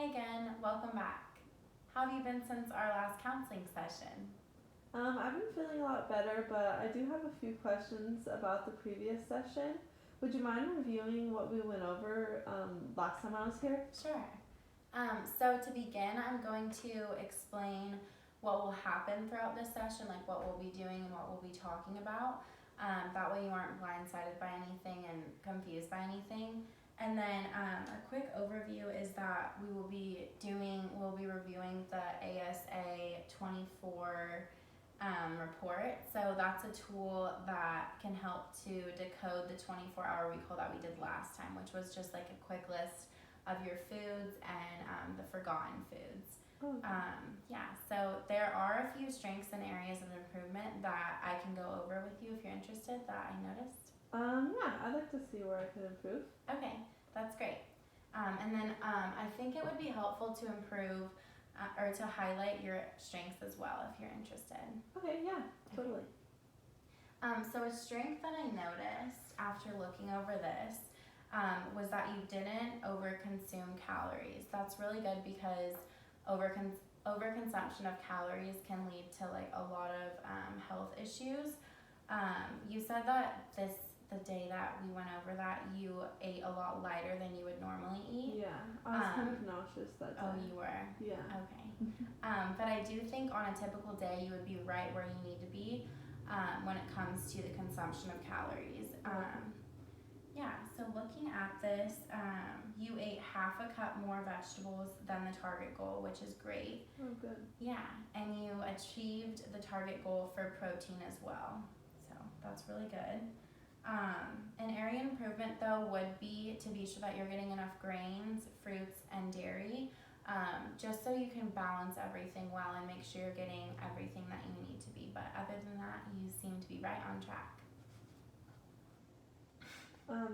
Hi again, welcome back. How have you been since our last counseling session? I've been feeling a lot better, but I do have a few questions about the previous session. Would you mind reviewing what we went over last time I was here? Sure. So to begin, I'm going to explain what will happen throughout this session, like what we'll be doing and what we'll be talking about. That way you aren't blindsided by anything and confused by anything. And then a quick overview is that we'll be reviewing the ASA 24 report. So that's a tool that can help to decode the 24-hour recall that we did last time, which was just like a quick list of your foods and the forgotten foods. Oh, So there are a few strengths and areas of improvement that I can go over with you if you're interested that I noticed. yeah, I'd like to see where I could improve. Okay, that's great. I think it would be helpful to improve or to highlight your strengths as well if you're interested. Okay, yeah, totally. So a strength that I noticed after looking over this was that you didn't overconsume calories. That's really good because overconsumption of calories can lead to like a lot of health issues. You said that the day that we went over that you ate a lot lighter than you would normally eat. Yeah, I was kind of nauseous that day. Oh, you were? Yeah. Okay. But I do think on a typical day you would be right where you need to be when it comes to the consumption of calories. So looking at this, you ate half a cup more vegetables than the target goal, which is great. Oh, good. Yeah, and you achieved the target goal for protein as well. So that's really good. An area improvement though would be to be sure that you're getting enough grains, fruits, and dairy, just so you can balance everything well and make sure you're getting everything that you need to be. But other than that, you seem to be right on track.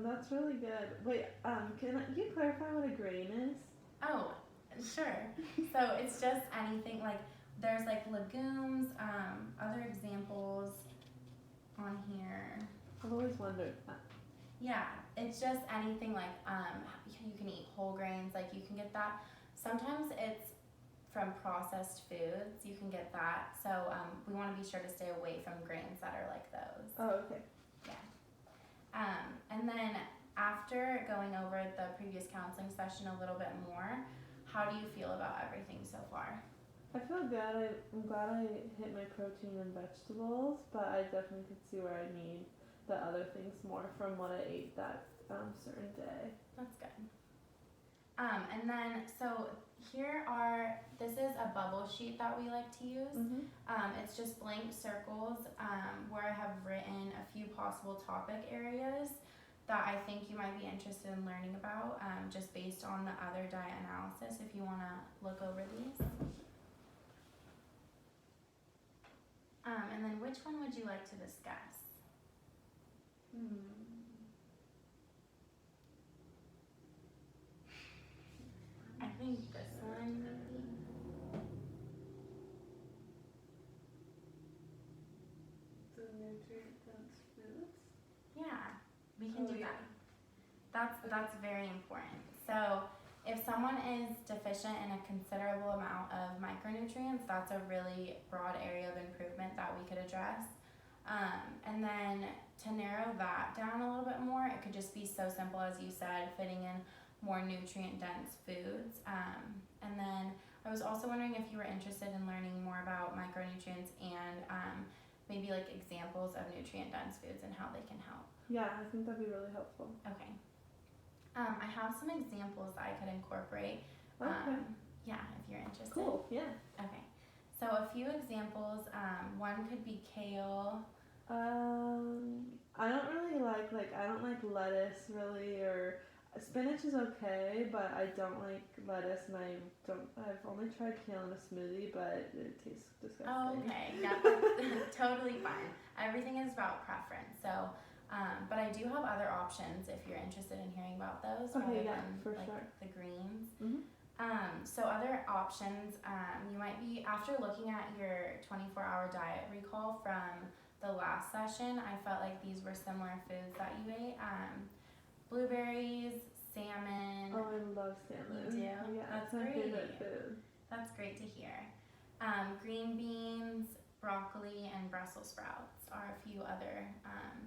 That's really good. Wait, can you clarify what a grain is? Oh, sure. So it's just anything like there's like legumes, other examples on here. I've always wondered that. Yeah, it's just anything like you can eat whole grains, like you can get that. Sometimes it's from processed foods, you can get that. So we want to be sure to stay away from grains that are like those. Oh, okay. And then after going over the previous counseling session a little bit more, how do you feel about everything so far? I feel good. I'm glad I hit my protein and vegetables, but I definitely could see where I need the other things more from what I ate that certain day. That's good. This is a bubble sheet that we like to use. It's just blank circles where I have written a few possible topic areas that I think you might be interested in learning about, just based on the other diet analysis if you want to look over these. And then which one would you like to discuss? I think this one maybe. The nutrient dense foods? Yeah, we can do that. That's very important. So if someone is deficient in a considerable amount of micronutrients, that's a really broad area of improvement that we could address. And then to narrow that down a little bit more, it could just be so simple as you said, fitting in more nutrient dense foods. And then I was also wondering if you were interested in learning more about micronutrients and maybe like examples of nutrient dense foods and how they can help. Yeah, I think that'd be really helpful. Okay. I have some examples that I could incorporate. Okay. If you're interested. Cool, yeah. Okay. So a few examples, one could be kale. I don't really I don't like lettuce really, or spinach is okay, but I don't like lettuce, and I've only tried kale in a smoothie, but it tastes disgusting. Oh, okay. Yeah, that's totally fine. Everything is about preference. So, but I do have other options if you're interested in hearing about those. Okay, yeah, than, for like, sure. The greens. Mhm. So other options, you might be, after looking at your 24-hour diet recall from the last session, I felt like these were similar foods that you ate. Blueberries, salmon. Oh, I love salmon. You do? Yeah, That's my great. Green beans, broccoli, and Brussels sprouts are a few other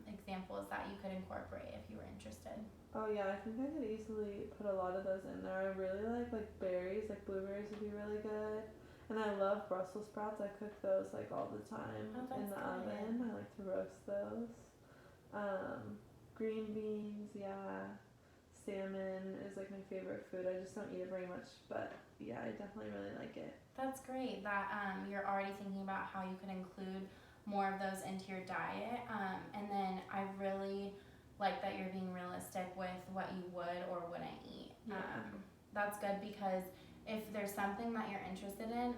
examples that you could incorporate if you were interested. Oh yeah, I think I could easily put a lot of those in there. I really like berries, like blueberries would be really good. And I love Brussels sprouts. I cook those like all the time Oh, that's in the good. oven. I like to roast those. Green beans, yeah. Salmon is like my favorite food. I just don't eat it very much, but yeah, I definitely really like it. That's great that you're already thinking about how you could include more of those into your diet. And then I really like that you're being realistic with what you would or wouldn't eat. Yeah. That's good because if there's something that you're interested in,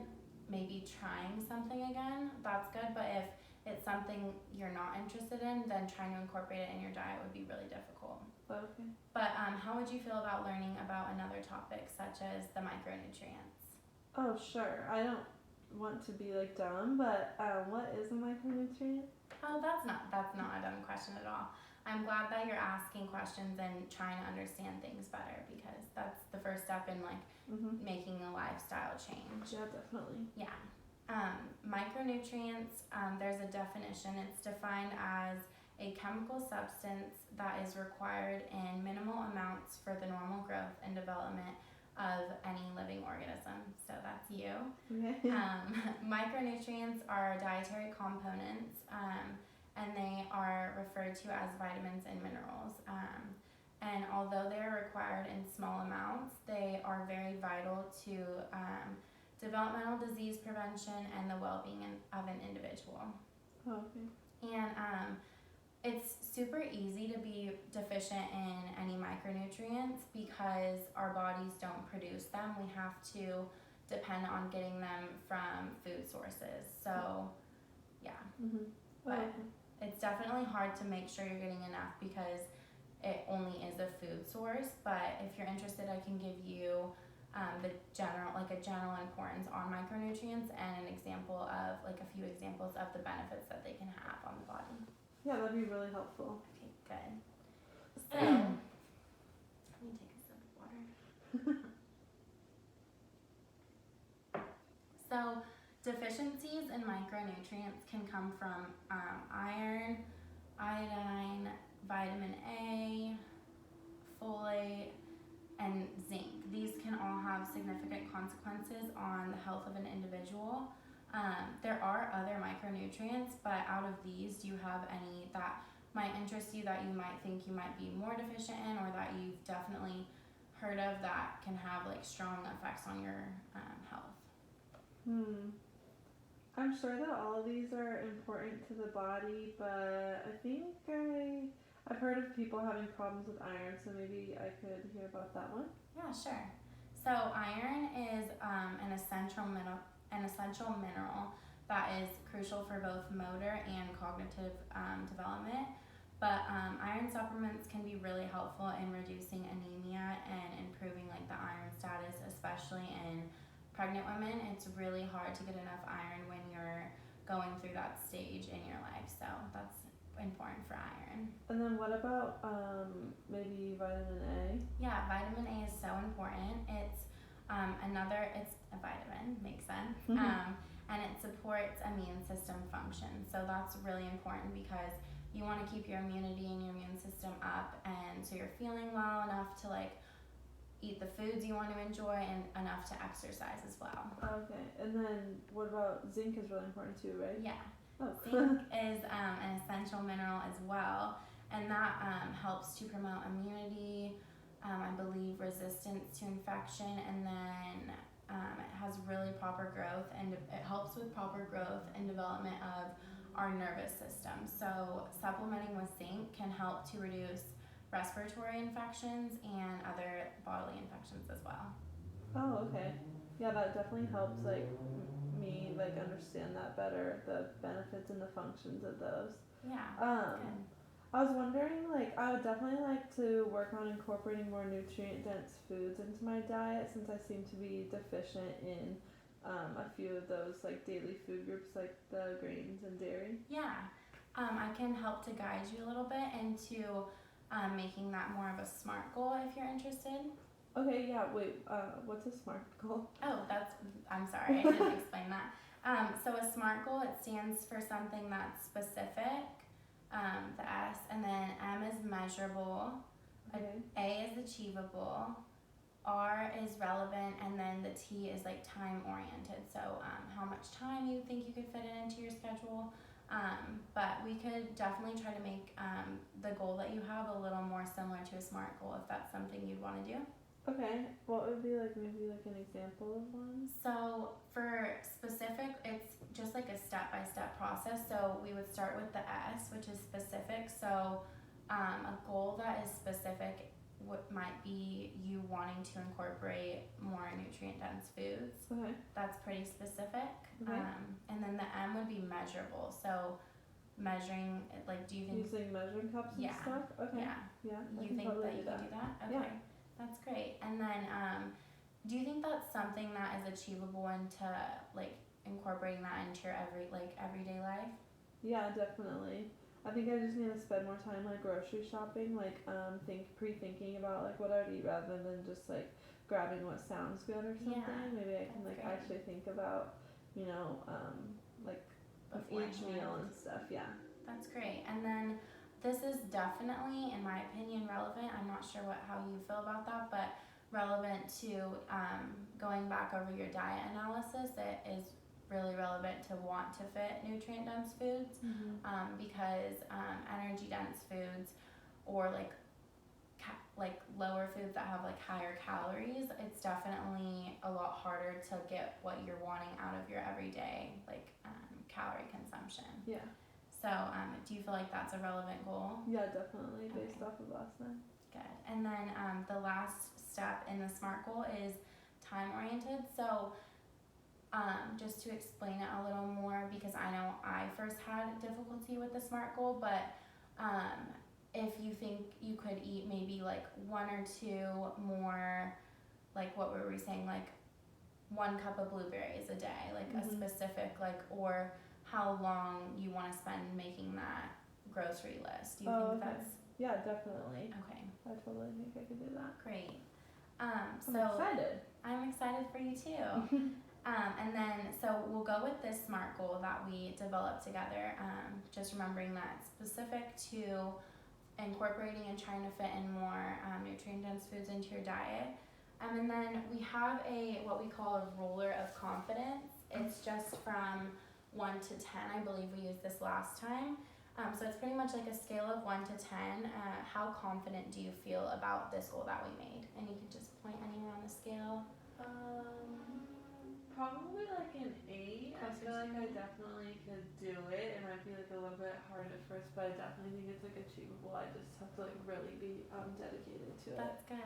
maybe trying something again, that's good. But if it's something you're not interested in, then trying to incorporate it in your diet would be really difficult. Okay. But how would you feel about learning about another topic such as the micronutrients? Oh sure. I don't want to be like dumb, but what is a micronutrient? Oh, that's not a dumb question at all. I'm glad that you're asking questions and trying to understand things better because that's the first step in like making a lifestyle change. Yeah, definitely. Yeah. Micronutrients, there's a definition. It's defined as a chemical substance that is required in minimal amounts for the normal growth and development of any living organism. So that's you. Okay. Micronutrients are dietary components, and they are referred to as vitamins and minerals. And although they are required in small amounts, they are very vital to developmental disease prevention and the well-being of an individual. Oh, okay. And it's super easy to be deficient in any micronutrients because our bodies don't produce them. We have to depend on getting them from food sources. So, yeah. But it's definitely hard to make sure you're getting enough because it only is a food source. But if you're interested, I can give you a general importance on micronutrients and a few examples of the benefits that they can have on the body. Yeah, that'd be really helpful. Okay, good. So, let me take a sip of water. So, deficiencies in micronutrients can come from iron, iodine, vitamin A, folate, and zinc. These can all have significant consequences on the health of an individual. There are other micronutrients, but out of these, do you have any that might interest you that you might think you might be more deficient in or that you've definitely heard of that can have like strong effects on your health? I'm sure that all of these are important to the body, but I think I've heard of people having problems with iron, so maybe I could hear about that one. Yeah, sure. So iron is an essential mineral that is crucial for both motor and cognitive development. But iron supplements can be really helpful in reducing anemia and improving like the iron status, especially in pregnant women. It's really hard to get enough iron when you're going through that stage in your life, so that's important for iron. And then what about maybe vitamin A? Yeah, vitamin A is so important. It's it's a vitamin, makes sense. And it supports immune system function. So that's really important because you want to keep your immunity and your immune system up, and so you're feeling well enough to like eat the foods you want to enjoy and enough to exercise as well. Okay, and then what about zinc is really important too, right? Yeah. Oh. Zinc is an essential mineral as well, and that helps to promote immunity, I believe resistance to infection, and then it has really proper growth, and it helps with proper growth and development of our nervous system. So supplementing with zinc can help to reduce respiratory infections and other bodily infections as well. Oh, okay. Yeah, that definitely helps me understand that better, the benefits and the functions of those. Yeah. Good. I was wondering, I would definitely like to work on incorporating more nutrient-dense foods into my diet since I seem to be deficient in a few of those, daily food groups, like the grains and dairy. Yeah. I can help to guide you a little bit into making that more of a SMART goal if you're interested. Okay, yeah, wait, what's a SMART goal? Oh, I'm sorry, I didn't explain that. So a SMART goal, it stands for something that's specific, the S, and then M is measurable, Okay. A is achievable, R is relevant, and then the T is like time oriented. So how much time you think you could fit it into your schedule. But we could definitely try to make the goal that you have a little more similar to a SMART goal if that's something you'd want to do. Okay. What would be like maybe like an example of one? So for specific, it's just like a step-by-step process. So we would start with the S, which is specific. So a goal that is specific might be you wanting to incorporate more nutrient-dense foods. Okay. That's pretty specific. Okay. And then the M would be measurable. So measuring, like, do you think? Using measuring cups and Yeah. stuff? Okay. Yeah. Yeah. I You can think totally that you do could do that? Okay. Yeah. That's great. And then, do you think that's something that is achievable into like incorporating that into your everyday life? Yeah, definitely. I think I just need to spend more time like grocery shopping, like pre-thinking about like what I would eat rather than just like grabbing what sounds good or something. Yeah, Maybe I can that's like great. actually think about, you know, like each meal and stuff. Yeah. That's great. And then this is definitely, in my opinion, relevant. I'm not sure how you feel about that, but relevant to going back over your diet analysis. It is really relevant to want to fit nutrient dense foods because energy dense foods or like lower foods that have like higher calories, it's definitely a lot harder to get what you're wanting out of your everyday calorie consumption. Yeah. So do you feel like that's a relevant goal? Yeah, definitely based Okay. off of last night. Good. And then the last step in the SMART goal is time oriented. So just to explain it a little more, because I know I first had difficulty with the SMART goal, but if you think you could eat maybe like one or two more, like what were we saying, like 1 cup of blueberries a day, like a specific, like, or how long you want to spend making that grocery list. Do you think okay. that's Yeah, definitely. okay? I totally think I could do that. Great. I'm So excited. I'm excited for you too. And then, so we'll go with this SMART goal that we developed together. Just remembering that it's specific to incorporating and trying to fit in more nutrient-dense foods into your diet. And then we have what we call a roller of confidence. It's just from 1 to 10. I believe we used this last time. So it's pretty much like a scale of 1 to 10. How confident do you feel about this goal that we made? And you can just point anywhere on the scale. Probably like an 8. I feel like I definitely could do it. It might be like a little bit hard at first, but I definitely think it's like achievable. I just have to like really be dedicated to it. That's good.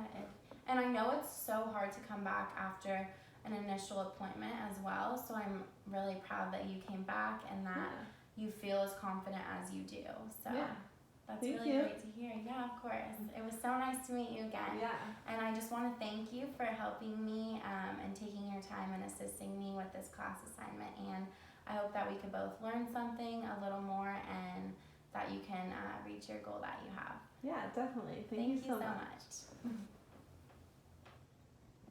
And I know it's so hard to come back after an initial appointment as well. So I'm really proud that you came back and that you feel as confident as you do. So that's Thank really you. great to hear. Yeah, of course. It was so nice to meet you again. Yeah. And I just want to thank you for helping me and taking your time and assisting me with this class assignment. And I hope that we could both learn something a little more and that you can reach your goal that you have. Yeah, definitely. Thank you so much.